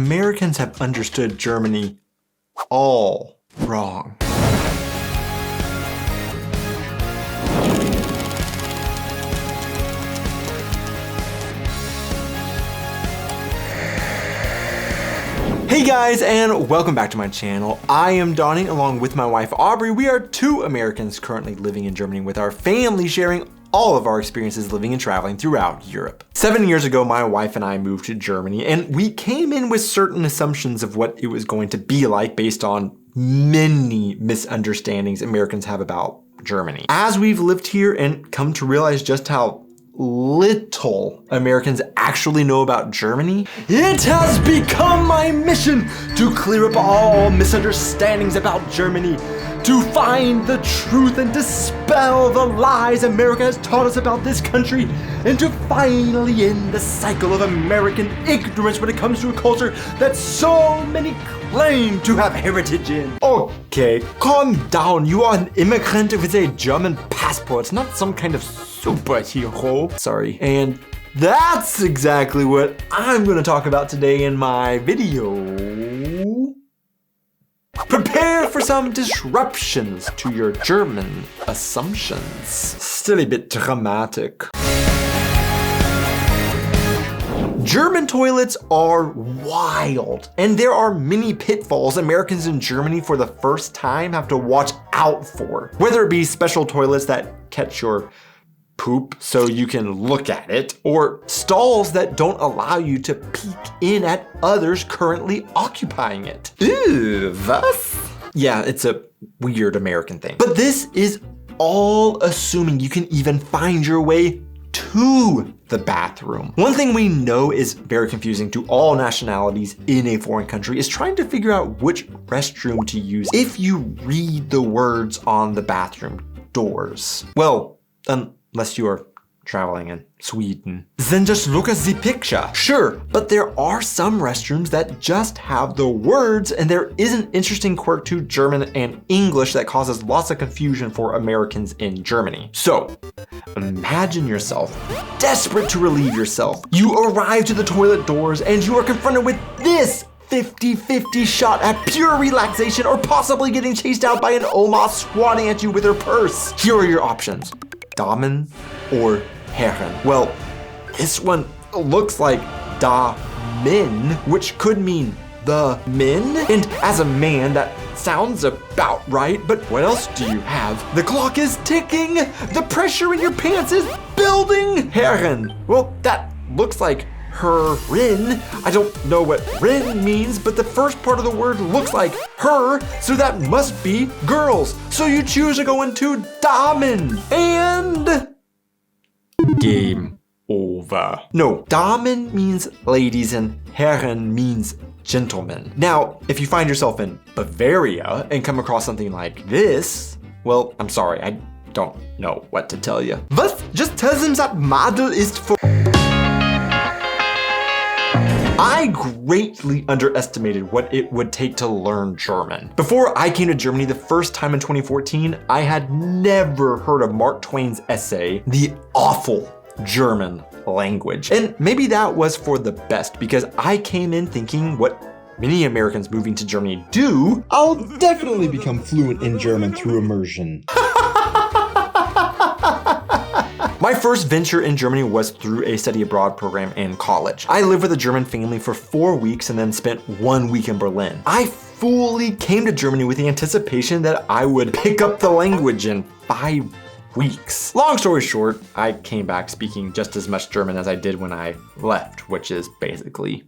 Americans have understood Germany all wrong. Hey guys, and welcome back to my channel. I am Donnie along with my wife Aubrey. We are two Americans currently living in Germany with our family, sharing all of our experiences living and traveling throughout Europe. 7 years ago, my wife and I moved to Germany, and we came in with certain assumptions of what it was going to be like based on many misunderstandings Americans have about Germany. As we've lived here and come to realize just how little Americans actually know about Germany, it has become my mission to clear up all misunderstandings about Germany, to find the truth and dispel the lies America has taught us about this country, and to finally end the cycle of American ignorance when it comes to a culture that so many claim to have heritage in. Okay, calm down. You are an immigrant with a German passport, not some kind of superhero. Sorry. And that's exactly what I'm going to talk about today in my video. Prepare for some disruptions to your German assumptions. Still a bit dramatic. German toilets are wild, and there are many pitfalls Americans in Germany for the first time have to watch out for. Whether it be special toilets that catch your poop so you can look at it, or stalls that don't allow you to peek in at others currently occupying it. Ew, was? Yeah, it's a weird American thing. But this is all assuming you can even find your way to the bathroom. One thing we know is very confusing to all nationalities in a foreign country is trying to figure out which restroom to use if you read the words on the bathroom doors. Well, unless you are traveling in Sweden. Then just look at the picture. Sure, but there are some restrooms that just have the words, and there is an interesting quirk to German and English that causes lots of confusion for Americans in Germany. So, imagine yourself desperate to relieve yourself. You arrive to the toilet doors and you are confronted with this 50-50 shot at pure relaxation or possibly getting chased out by an Oma swatting at you with her purse. Here are your options. Damen or Herren. Well, this one looks like Damen, which could mean the men. And as a man, that sounds about right, but what else do you have? The clock is ticking. The pressure in your pants is building. Herren. Well, that looks like Herrin. I don't know what Rin means, but the first part of the word looks like her, so that must be girls. So you choose to go into Damen. And game over. No, Damen means ladies and Herren means gentlemen. Now, if you find yourself in Bavaria and come across something like this, well, I'm sorry, I don't know what to tell you. Was? Just tell them that Madel ist for... I greatly underestimated what it would take to learn German. Before I came to Germany the first time in 2014, I had never heard of Mark Twain's essay, The Awful German Language. And maybe that was for the best because I came in thinking what many Americans moving to Germany do. I'll definitely become fluent in German through immersion. My first venture in Germany was through a study abroad program in college. I lived with a German family for 4 weeks and then spent 1 week in Berlin. I fully came to Germany with the anticipation that I would pick up the language in 5 weeks. Long story short, I came back speaking just as much German as I did when I left, which is basically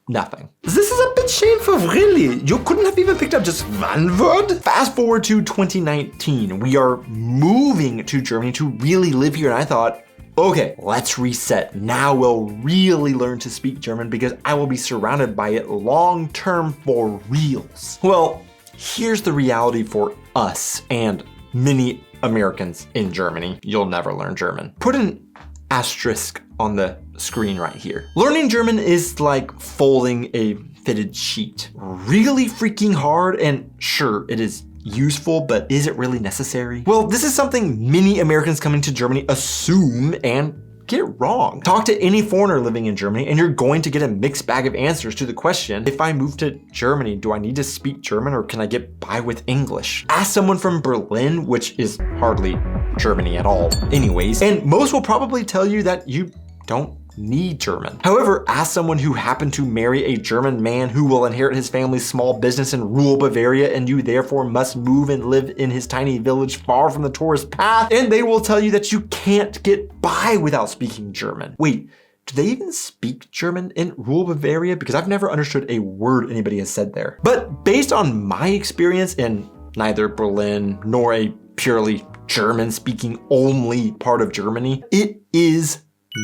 nothing. This is a bit shameful, really. You couldn't have even picked up just one word? Fast forward to 2019. We are moving to Germany to really live here, and I thought, okay, let's reset. Now we'll really learn to speak German because I will be surrounded by it long term for reals. Well, here's the reality for us and many Americans in Germany. You'll never learn German. Put an asterisk on the screen right here. Learning German is like folding a fitted sheet. Really freaking hard, and sure, it is useful, but is it really necessary? Well, this is something many Americans coming to Germany assume and get wrong. Talk to any foreigner living in Germany and you're going to get a mixed bag of answers to the question, if I move to Germany, do I need to speak German or can I get by with English? Ask someone from Berlin, which is hardly Germany at all anyways, and most will probably tell you that you don't need German. However, ask someone who happened to marry a German man who will inherit his family's small business in rural Bavaria and you therefore must move and live in his tiny village far from the tourist path, and they will tell you that you can't get by without speaking German. Wait, do they even speak German in rural Bavaria? Because I've never understood a word anybody has said there. But based on my experience in neither Berlin nor a purely German-speaking only part of Germany, it is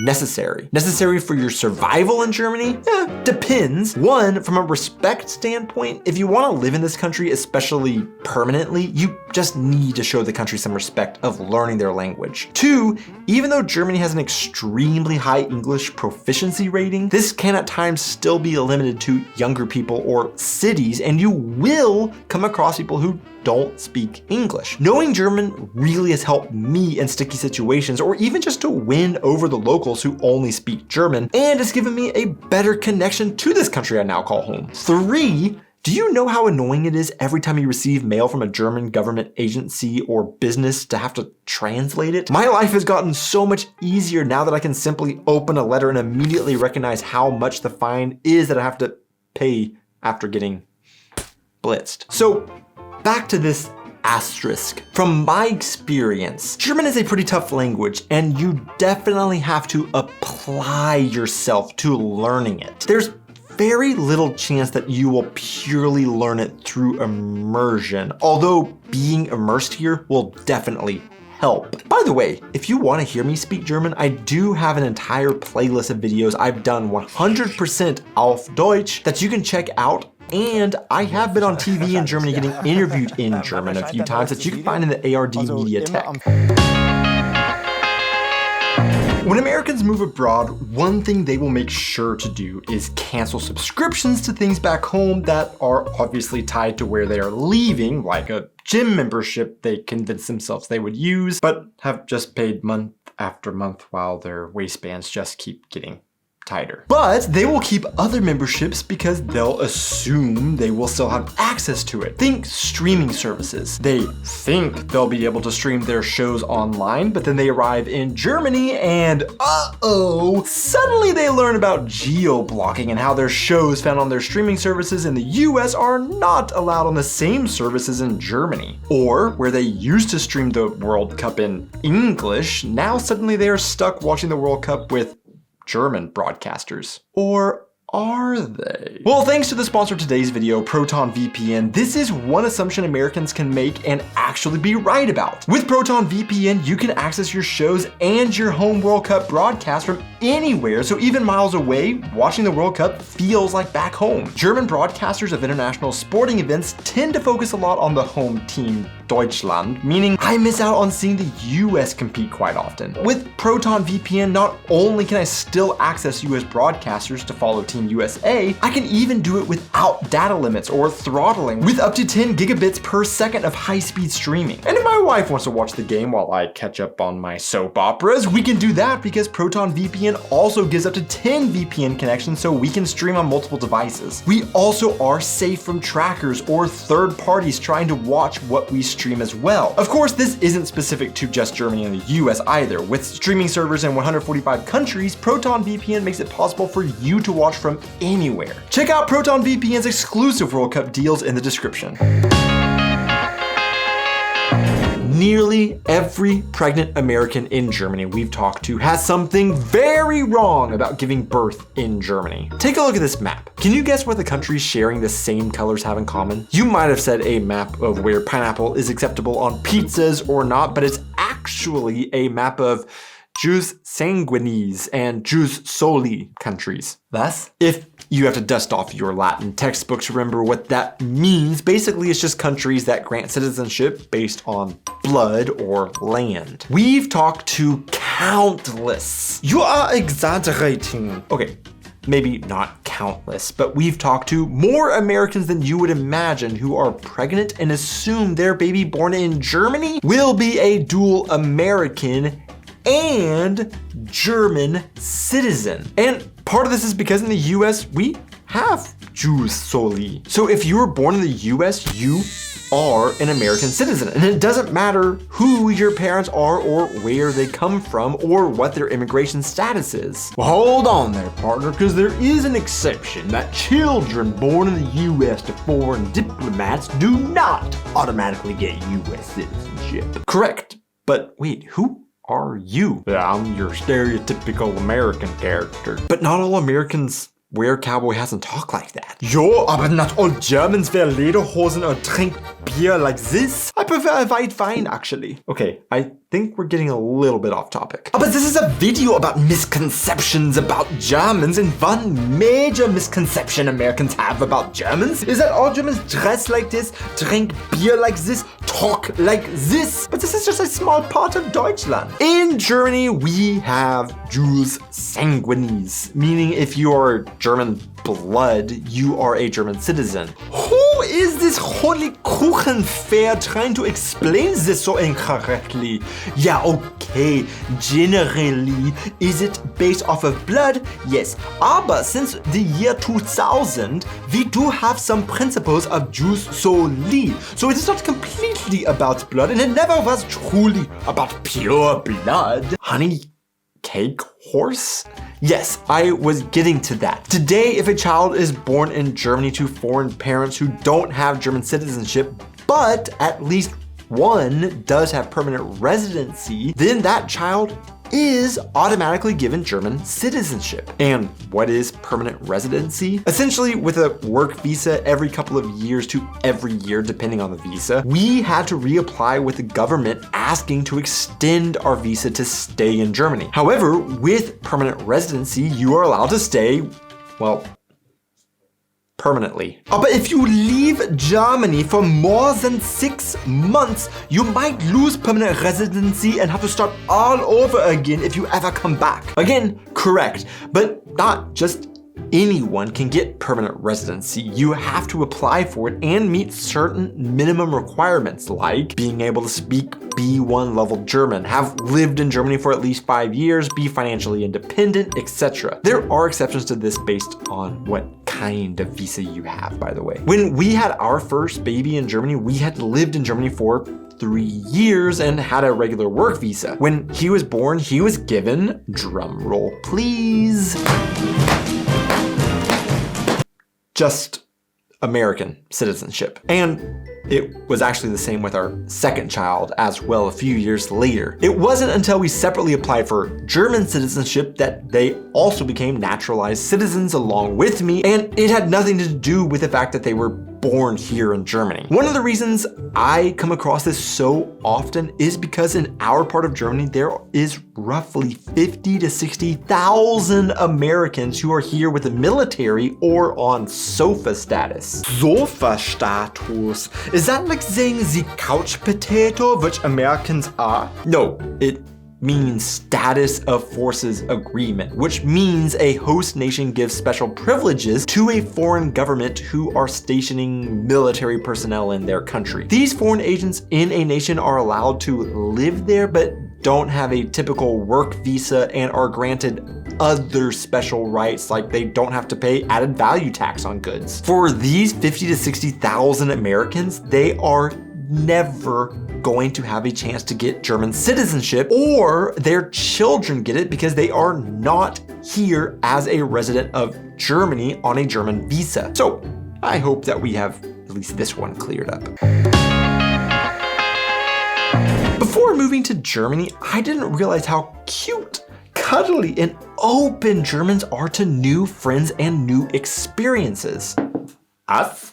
necessary. Necessary for your survival in Germany? Depends. One, from a respect standpoint, if you want to live in this country, especially permanently, you just need to show the country some respect of learning their language. Two, even though Germany has an extremely high English proficiency rating, this can at times still be limited to younger people or cities, and you will come across people who don't speak English. Knowing German really has helped me in sticky situations or even just to win over the locals who only speak German, and it's given me a better connection to this country I now call home. Three, do you know how annoying it is every time you receive mail from a German government agency or business to have to translate it? My life has gotten so much easier now that I can simply open a letter and immediately recognize how much the fine is that I have to pay after getting blitzed. So back to this asterisk. From my experience, German is a pretty tough language and you definitely have to apply yourself to learning it. There's very little chance that you will purely learn it through immersion, although being immersed here will definitely help. By the way, if you want to hear me speak German, I do have an entire playlist of videos I've done 100% auf Deutsch that you can check out. And I have been on TV in Germany getting interviewed in German a few times that you can find in the ARD Media Tech. When Americans move abroad, one thing they will make sure to do is cancel subscriptions to things back home that are obviously tied to where they are leaving, like a gym membership they convinced themselves they would use, but have just paid month after month while their waistbands just keep getting tighter. But they will keep other memberships because they'll assume they will still have access to it. Think streaming services. They think they'll be able to stream their shows online, but then they arrive in Germany and suddenly they learn about geo-blocking and how their shows found on their streaming services in the US are not allowed on the same services in Germany. Or where they used to stream the World Cup in English, now suddenly they are stuck watching the World Cup with German broadcasters. Or are they? Well, thanks to the sponsor of today's video, Proton VPN, this is one assumption Americans can make and actually be right about. With Proton VPN, you can access your shows and your home World Cup broadcast from anywhere, so even miles away, watching the World Cup feels like back home. German broadcasters of international sporting events tend to focus a lot on the home team, Deutschland, meaning I miss out on seeing the US compete quite often. With Proton VPN, not only can I still access US broadcasters to follow Team USA, I can even do it without data limits or throttling with up to 10 gigabits per second of high-speed streaming. And if my wife wants to watch the game while I catch up on my soap operas, we can do that because Proton VPN also gives up to 10 VPN connections so we can stream on multiple devices. We also are safe from trackers or third parties trying to watch what we stream as well. Of course, this isn't specific to just Germany and the US either. With streaming servers in 145 countries, Proton VPN makes it possible for you to watch from anywhere. Check out Proton VPN's exclusive World Cup deals in the description. Nearly every pregnant American in Germany we've talked to has something very wrong about giving birth in Germany. Take a look at this map. Can you guess what the countries sharing the same colors have in common? You might have said a map of where pineapple is acceptable on pizzas or not, but it's actually a map of jus sanguinis and jus soli countries. Thus, if you have to dust off your Latin textbooks, remember what that means. Basically, it's just countries that grant citizenship based on blood or land. We've talked to countless. You are exaggerating. Okay, maybe not countless, but we've talked to more Americans than you would imagine who are pregnant and assume their baby born in Germany will be a dual American and German citizen. And part of this is because in the US, we have Jus soli. So if you were born in the US, you are an American citizen. And it doesn't matter who your parents are or where they come from or what their immigration status is. Well, hold on there, partner, because there is an exception that children born in the US to foreign diplomats do not automatically get US citizenship. Correct. But wait, who are you? Yeah, I'm your stereotypical American character. But not all Americans wear cowboy hats and talk like that. Jo, aber not all Germans wear lederhosen or drink beer like this. I prefer a white wine, actually. Okay, I think we're getting a little bit off topic. But this is a video about misconceptions about Germans, and one major misconception Americans have about Germans is that all Germans dress like this, drink beer like this, talk like this. But this is just a small part of Deutschland. In Germany, we have Jus sanguinis, meaning if you are German blood, you are a German citizen. Who is this holy Kuchen fair trying to explain this so incorrectly? Yeah, okay, generally, is it based off of blood? Yes, aber since the year 2000, we do have some principles of Jus soli. So it is not completely about blood, and it never was truly about pure blood. Honey cake horse? Yes, I was getting to that. Today, if a child is born in Germany to foreign parents who don't have German citizenship, but at least one does have permanent residency, then that child is automatically given German citizenship. And what is permanent residency? Essentially, with a work visa every couple of years to every year, depending on the visa, we had to reapply with the government asking to extend our visa to stay in Germany. However, with permanent residency, you are allowed to stay, well, permanently. But if you leave Germany for more than 6 months, you might lose permanent residency and have to start all over again if you ever come back. Again, correct, but not just anyone can get permanent residency. You have to apply for it and meet certain minimum requirements, like being able to speak B1 level German, have lived in Germany for at least 5 years, be financially independent, etc. There are exceptions to this based on what kind of visa you have, by the way. When we had our first baby in Germany, we had lived in Germany for 3 years and had a regular work visa. When he was born, he was given, drum roll please, just American citizenship. And it was actually the same with our second child as well a few years later. It wasn't until we separately applied for German citizenship that they also became naturalized citizens along with me, and it had nothing to do with the fact that they were born here in Germany. One of the reasons I come across this so often is because in our part of Germany, there is roughly 50 to 60,000 Americans who are here with the military or on SOFA status. SOFA status? Is that like saying the couch potato, which Americans are? No, it means status of forces agreement, which means a host nation gives special privileges to a foreign government who are stationing military personnel in their country. These foreign agents in a nation are allowed to live there, but don't have a typical work visa and are granted other special rights, like they don't have to pay added value tax on goods. For these 50 to 60,000 Americans, they are never going to have a chance to get German citizenship, or their children get it because they are not here as a resident of Germany on a German visa. So I hope that we have at least this one cleared up. Before moving to Germany, I didn't realize how cute, cuddly, and open Germans are to new friends and new experiences. Us?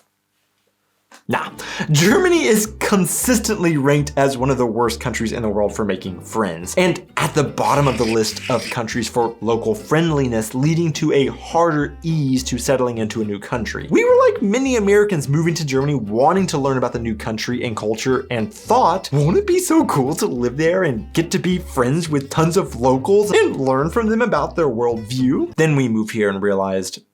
Nah, Germany is consistently ranked as one of the worst countries in the world for making friends, and at the bottom of the list of countries for local friendliness, leading to a harder ease to settling into a new country. We were like many Americans moving to Germany, wanting to learn about the new country and culture, and thought, won't it be so cool to live there and get to be friends with tons of locals and learn from them about their worldview? Then we moved here and realized,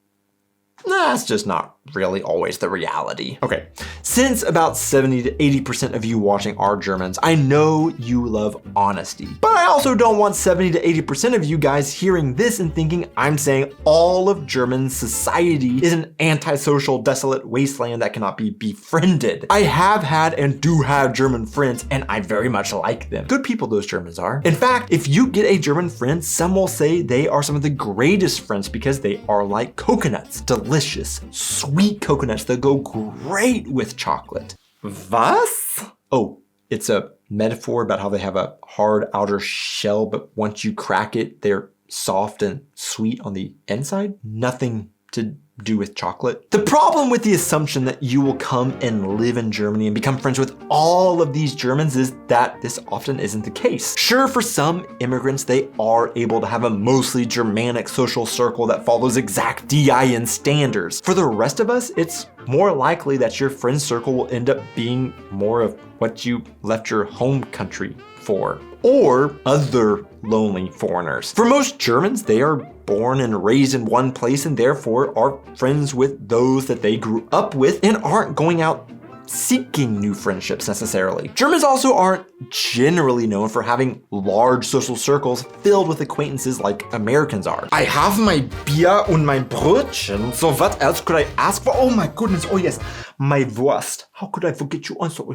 That's just not really always the reality. Okay, since about 70 to 80% of you watching are Germans, I know you love honesty. But I also don't want 70 to 80% of you guys hearing this and thinking I'm saying all of German society is an antisocial, desolate wasteland that cannot be befriended. I have had and do have German friends, and I very much like them. Good people those Germans are. In fact, if you get a German friend, some will say they are some of the greatest friends because they are like coconuts. Delicious, sweet coconuts that go great with chocolate. Was? Oh, it's a metaphor about how they have a hard outer shell, but once you crack it, they're soft and sweet on the inside. Nothing to do with chocolate. The problem with the assumption that you will come and live in Germany and become friends with all of these Germans is that this often isn't the case. Sure, for some immigrants, they are able to have a mostly Germanic social circle that follows exact DIN standards. For the rest of us, it's more likely that your friend circle will end up being more of what you left your home country for, or other lonely foreigners. For most Germans, they are born and raised in one place and therefore are friends with those that they grew up with and aren't going out seeking new friendships necessarily. Germans also aren't generally known for having large social circles filled with acquaintances like Americans are. I have my Bier und mein Brötchen, so what else could I ask for? Oh my goodness, oh yes, my Wurst. How could I forget you also?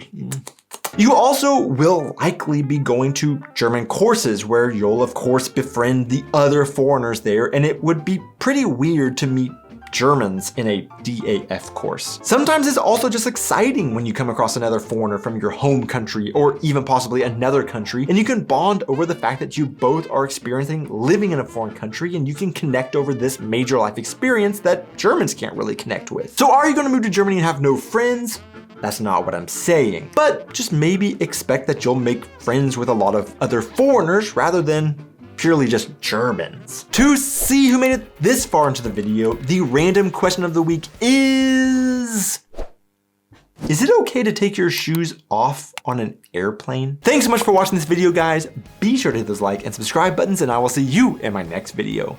You also will likely be going to German courses where you'll of course befriend the other foreigners there, and it would be pretty weird to meet Germans in a DAF course. Sometimes it's also just exciting when you come across another foreigner from your home country or even possibly another country, and you can bond over the fact that you both are experiencing living in a foreign country, and you can connect over this major life experience that Germans can't really connect with. So are you going to move to Germany and have no friends? That's not what I'm saying, but just maybe expect that you'll make friends with a lot of other foreigners rather than purely just Germans. To see who made it this far into the video, the random question of the week is it okay to take your shoes off on an airplane? Thanks so much for watching this video, guys. Be sure to hit those like and subscribe buttons, and I will see you in my next video.